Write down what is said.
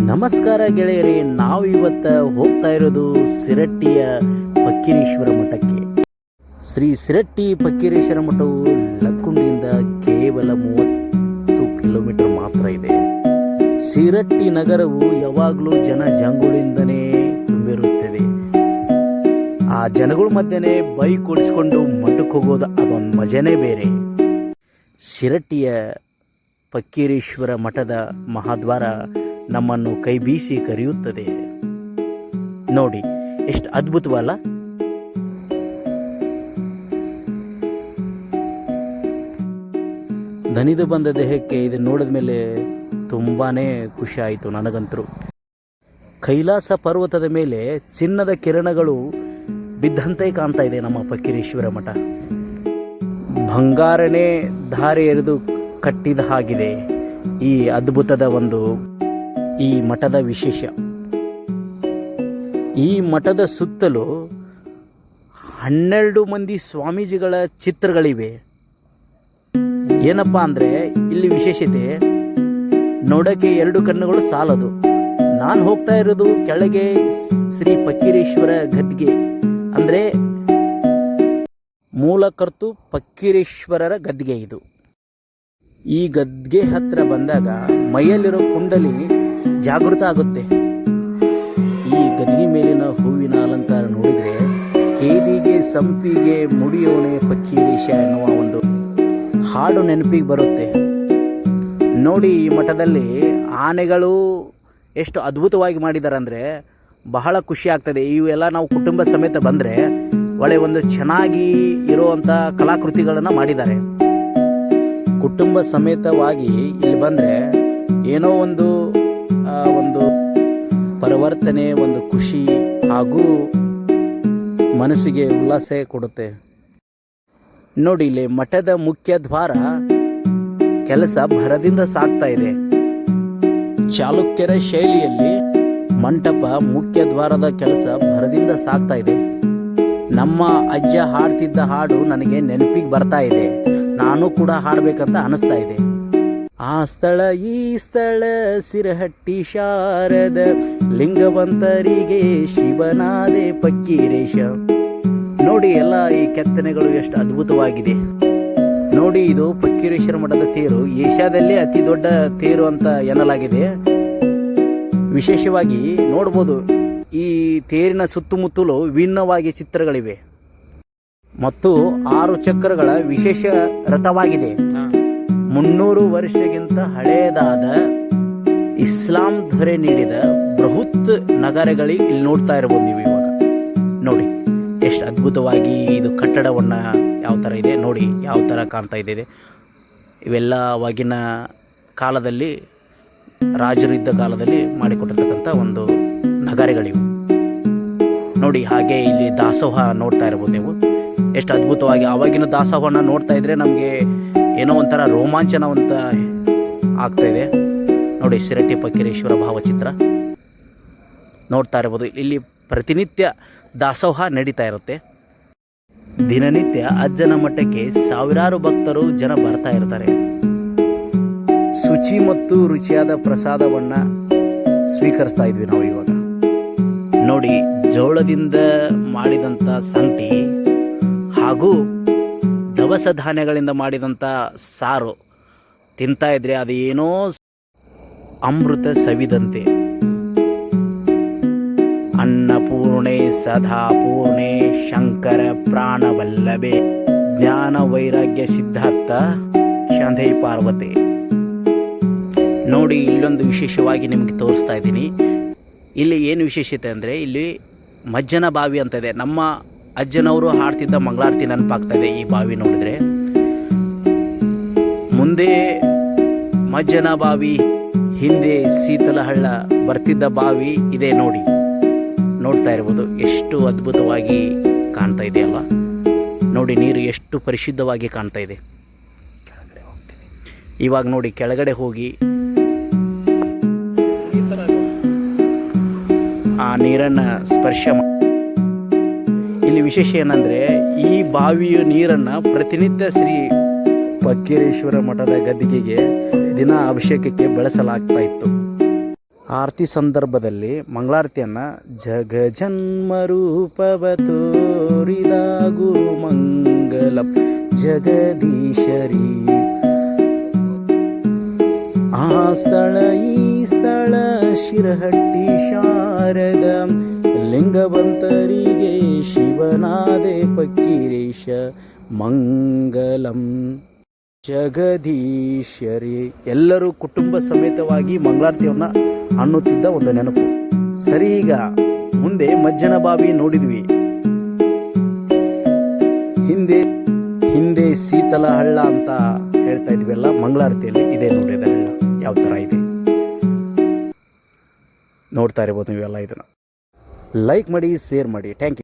ನಮಸ್ಕಾರ ಗೆಳೆಯರೇ, ನಾವು ಇವತ್ತು ಹೋಗ್ತಾ ಇರೋದು ಸಿರಟ್ಟಿಯ ಫಕ್ಕೀರೇಶ್ವರ ಮಠಕ್ಕೆ. ಶ್ರೀ ಸಿರಟ್ಟಿ ಫಕ್ಕೀರೇಶ್ವರ ಮಠವು ಲಕ್ಕುಂಡಿಯಿಂದ ಕೇವಲ 30 ಕಿಲೋಮೀಟರ್ ಮಾತ್ರ ಇದೆ. ಸಿರಟ್ಟಿ ನಗರವು ಯಾವಾಗಲೂ ಜಂಗುಳಿಂದನೇ ತುಂಬಿರುತ್ತದೆ. ಆ ಜನಗಳ ಮಧ್ಯೆ ಬೈಕ್ ಓಡಿಸ್ಕೊಂಡು ಮಠಕ್ಕೆ ಹೋಗೋದು ಅದೊಂದು ಮಜನೇ ಬೇರೆ. ಸಿರಟ್ಟಿಯ ಫಕ್ಕೀರೇಶ್ವರ ಮಠದ ಮಹಾದ್ವಾರ ನಮ್ಮನ್ನು ಕೈ ಬೀಸಿ ಕರೆಯುತ್ತದೆ. ನೋಡಿ ಎಷ್ಟು ಅದ್ಭುತವಲ್ಲ. ದನಿದು ಬಂದ ದೇಹಕ್ಕೆ ಇದು ನೋಡಿದ ಮೇಲೆ ತುಂಬಾನೇ ಖುಷಿ ಆಯಿತು ನನಗಂತರೂ. ಕೈಲಾಸ ಪರ್ವತದ ಮೇಲೆ ಚಿನ್ನದ ಕಿರಣಗಳು ಬಿದ್ದಂತೆ ಕಾಣ್ತಾ ಇದೆ ನಮ್ಮ ಫಕ್ಕೀರೇಶ್ವರ ಮಠ. ಬಂಗಾರನೇ ಧಾರೆ ಎರೆದು ಕಟ್ಟಿದ ಹಾಗಿದೆ ಈ ಅದ್ಭುತದ ಈ ಮಠದ ವಿಶೇಷ. ಈ ಮಠದ ಸುತ್ತಲೂ 12 ಮಂದಿ ಸ್ವಾಮೀಜಿಗಳ ಚಿತ್ರಗಳಿವೆ. ಏನಪ್ಪ ಅಂದರೆ ಇಲ್ಲಿ ವಿಶೇಷತೆ ನೋಡೋಕ್ಕೆ 2 ಕಣ್ಣುಗಳು ಸಾಲದು. ನಾನು ಹೋಗ್ತಾ ಇರೋದು ಕೆಳಗೆ ಶ್ರೀ ಫಕ್ಕೀರೇಶ್ವರ ಗದ್ಗೆ, ಅಂದರೆ ಮೂಲಕರ್ತು ಫಕ್ಕೀರೇಶ್ವರರ ಗದ್ಗೆ ಇದು. ಈ ಗದ್ಗೆ ಹತ್ರ ಬಂದಾಗ ಮೈಯಲ್ಲಿರೋ ಕುಂಡಲಿ ಜಾಗೃತ ಆಗುತ್ತೆ. ಈ ಗದ್ಗೆ ಮೇಲಿನ ಹೂವಿನ ಅಲಂಕಾರ ನೋಡಿದರೆ ಕೇದಿಗೆ ಸಂಪಿಗೆ ಮುಡಿಯೋಣೆ ಫಕ್ಕೀರೇಶ ಎನ್ನುವ ಒಂದು ಹಾಡು ನೆನಪಿಗೆ ಬರುತ್ತೆ. ನೋಡಿ, ಈ ಮಠದಲ್ಲಿ ಆನೆಗಳು ಎಷ್ಟು ಅದ್ಭುತವಾಗಿ ಮಾಡಿದ್ದಾರೆ ಅಂದರೆ ಬಹಳ ಖುಷಿ ಆಗ್ತದೆ. ಇವೆಲ್ಲ ನಾವು ಕುಟುಂಬ ಸಮೇತ ಬಂದರೆ ಒಳ್ಳೆ ಒಂದು ಚೆನ್ನಾಗಿ ಇರುವಂಥ ಕಲಾಕೃತಿಗಳನ್ನು ಮಾಡಿದ್ದಾರೆ. ಕುಟುಂಬ ಸಮೇತವಾಗಿ ಇಲ್ಲಿ ಬಂದರೆ ಏನೋ ಒಂದು ಪರಿವರ್ತನೆ, ಒಂದು ಖುಷಿ ಹಾಗೂ ಮನಸ್ಸಿಗೆ ಉಲ್ಲಾಸ ಕೊಡುತ್ತೆ. ನೋಡಿ, ಇಲ್ಲಿ ಮಠದ ಮುಖ್ಯ ದ್ವಾರ ಕೆಲಸ ಭರದಿಂದ ಸಾಗ್ತಾ ಇದೆ. ಚಾಲುಕ್ಯರ ಶೈಲಿಯಲ್ಲಿ ಮಂಟಪ ಮುಖ್ಯ ದ್ವಾರದ ಕೆಲಸ ಭರದಿಂದ ಸಾಗ್ತಾ ಇದೆ. ನಮ್ಮ ಅಜ್ಜ ಹಾಡ್ತಿದ್ದ ಹಾಡು ನನಗೆ ನೆನಪಿಗೆ ಬರ್ತಾ ಇದೆ. ನಾನು ಕೂಡ ಹಾಡಬೇಕಂತ ಅನಿಸ್ತಾ ಇದೆ. ಆ ಸ್ಥಳ ಈ ಸ್ಥಳ ಸಿರಹಟ್ಟಿ ಶಾರದ ಲಿಂಗವಂತರಿಗೆ ಶಿವನಾದೆ ಫಕ್ಕೀರೇಶ. ನೋಡಿ, ಎಲ್ಲ ಈ ಕೆತ್ತನೆಗಳು ಎಷ್ಟು ಅದ್ಭುತವಾಗಿದೆ. ನೋಡಿ, ಇದು ಫಕ್ಕೀರೇಶ್ವರ ಮಠದ ತೇರು ಏಷ್ಯಾದಲ್ಲೇ ಅತಿ ದೊಡ್ಡ ತೇರು ಅಂತ ಎನ್ನಲಾಗಿದೆ. ವಿಶೇಷವಾಗಿ ನೋಡ್ಬೋದು, ಈ ತೇರಿನ ಸುತ್ತಮುತ್ತಲೂ ವಿಭಿನ್ನವಾಗಿ ಚಿತ್ರಗಳಿವೆ ಮತ್ತು 6 ಚಕ್ರಗಳ ವಿಶೇಷ ರಥವಾಗಿದೆ. 300 ವರ್ಷಕ್ಕಿಂತ ಹಳೆಯದಾದ ಇಸ್ಲಾಂ ದೊರೆ ನೀಡಿದ ಬೃಹತ್ ನಗರಗಳಿಗೆ ಇಲ್ಲಿ ನೋಡ್ತಾ ಇರ್ಬೋದು ನೀವು. ಇವಾಗ ನೋಡಿ ಎಷ್ಟು ಅದ್ಭುತವಾಗಿ ಇದು ಕಟ್ಟಡವನ್ನು ಯಾವ ಥರ ಇದೆ ನೋಡಿ, ಯಾವ ಥರ ಕಾಣ್ತಾ ಇದೆ. ಇವೆಲ್ಲ ಅವಾಗಿನ ಕಾಲದಲ್ಲಿ ರಾಜರಿದ್ದ ಕಾಲದಲ್ಲಿ ಮಾಡಿಕೊಟ್ಟಿರ್ತಕ್ಕಂಥ ಒಂದು ನಗರಗಳಿವು ನೋಡಿ. ಹಾಗೆ ಇಲ್ಲಿ ದಾಸೋಹ ನೋಡ್ತಾ ಇರ್ಬೋದು ನೀವು. ಎಷ್ಟು ಅದ್ಭುತವಾಗಿ ಆವಾಗಿನ ದಾಸೋಹವನ್ನು ನೋಡ್ತಾ ಇದ್ರೆ ನಮಗೆ ಏನೋ ಒಂಥರ ರೋಮಾಂಚನವಂತ ಆಗ್ತಾ ಇದೆ. ನೋಡಿ, ಸಿರಟ್ಟಿ ಫಕ್ಕೀರೇಶ್ವರ ಭಾವಚಿತ್ರ ನೋಡ್ತಾ ಇರ್ಬೋದು. ಇಲ್ಲಿ ಪ್ರತಿನಿತ್ಯ ದಾಸೋಹ ನಡೀತಾ ಇರುತ್ತೆ. ದಿನನಿತ್ಯ ಅಜ್ಜನ ಮಠಕ್ಕೆ ಸಾವಿರಾರು ಭಕ್ತರು ಬರ್ತಾ ಇರ್ತಾರೆ. ಶುಚಿ ಮತ್ತು ರುಚಿಯಾದ ಪ್ರಸಾದವನ್ನು ಸ್ವೀಕರಿಸ್ತಾ ಇದ್ವಿ ನಾವು ಇವಾಗ. ನೋಡಿ, ಜೋಳದಿಂದ ಮಾಡಿದಂಥ ಸಂಟಿ ಹಾಗೂ ದವಸ ಧಾನ್ಯಗಳಿಂದ ಮಾಡಿದಂಥ ಸಾರು ತಿಂತಾ ಇದ್ರೆ ಅದು ಏನೋ ಅಮೃತ ಸವಿದಂತೆ. ಅನ್ನಪೂರ್ಣೆ ಸದಾಪೂರ್ಣೆ ಶಂಕರ ಪ್ರಾಣವಲ್ಲಭೆ ಜ್ಞಾನ ವೈರಾಗ್ಯ ಸಿದ್ಧಾರ್ಥ ಶಾಂತೈ ಪಾರ್ವತೆ. ನೋಡಿ, ಇಲ್ಲೊಂದು ವಿಶೇಷವಾಗಿ ನಿಮಗೆ ತೋರಿಸ್ತಾ ಇದ್ದೀನಿ. ಇಲ್ಲಿ ಏನು ವಿಶೇಷತೆ ಅಂದರೆ ಇಲ್ಲಿ ಮಜ್ಜನ ಬಾವಿ ಅಂತ ಇದೆ. ನಮ್ಮ ಅಜ್ಜನವರು ಹಾಡ್ತಿದ್ದ ಮಂಗಳಾರತಿ ನೆನಪಾಗ್ತಾ ಇದೆ ಈ ಬಾವಿ ನೋಡಿದ್ರೆ. ಮುಂದೆ ಮಜ್ಜನ ಬಾವಿ, ಹಿಂದೆ ಶೀತಲಹಳ್ಳ ಬರ್ತಿದ್ದ ಬಾವಿ ಇದೆ ನೋಡಿ. ನೋಡ್ತಾ ಇರ್ಬೋದು ಎಷ್ಟು ಅದ್ಭುತವಾಗಿ ಕಾಣ್ತಾ ಇದೆ ಅಲ್ವಾ. ನೋಡಿ, ನೀರು ಎಷ್ಟು ಪರಿಶುದ್ಧವಾಗಿ ಕಾಣ್ತಾ ಇದೆ. ಇವಾಗ ನೋಡಿ, ಕೆಳಗಡೆ ಹೋಗಿ ಆ ನೀರನ್ನು ಸ್ಪರ್ಶ. ಇಲ್ಲಿ ವಿಶೇಷ ಏನಂದರೆ ಈ ಬಾವಿಯ ನೀರನ್ನು ಪ್ರತಿನಿತ್ಯ ಶ್ರೀ ಫಕ್ಕೀರೇಶ್ವರ ಮಠದ ಗದ್ದಿಗೆಗೆ ದಿನ ಅಭಿಷೇಕಕ್ಕೆ ಬಳಸಲಾಗ್ತಾ ಇತ್ತು. ಆರತಿ ಸಂದರ್ಭದಲ್ಲಿ ಮಂಗಳಾರತಿಯನ್ನು ಜಗ ಜನ್ಮ ರೂಪವ ತೋರಿದ ಗುರು ಮಂಗಲಂ ಜಗದೀಶರಿ. ಆ ಸ್ಥಳ ಈ ಸ್ಥಳ ಶಿರಹಟ್ಟಿ ಶಾರದ ಲಿಂಗವಂತರಿಗೆ ಶಿವನಾದೆ ಪಕ್ಕಿರೇಶ ಮಂಗಲಂ ಜಗದೀಶರಿ. ಎಲ್ಲರೂ ಕುಟುಂಬ ಸಮೇತವಾಗಿ ಮಂಗಳಾರತಿಯನ್ನು ಅನ್ನುತ್ತಿದ್ದ ಒಂದು ನೆನಪು. ಸರಿ, ಈಗ ಮುಂದೆ ಮಜ್ಜನ ಬಾವಿ ನೋಡಿದ್ವಿ. ಹಿಂದೆ ಶೀತಲ ಹಳ್ಳ ಅಂತ ಹೇಳ್ತಾ ಇದ್ವಿ ಅಲ್ಲ, ಮಂಗಳಾರತಿಯಲ್ಲಿ ಇದೆ ನೋಡಿ ಅದು ಹಳ್ಳ ಯಾವ ಥರ ಇದೆ ನೋಡ್ತಾ ಇರ್ಬೋದು ನೀವೆಲ್ಲ. ಇದನ್ನು ಲೈಕ್ ಮಾಡಿ, ಶೇರ್ ಮಾಡಿ. Thank you.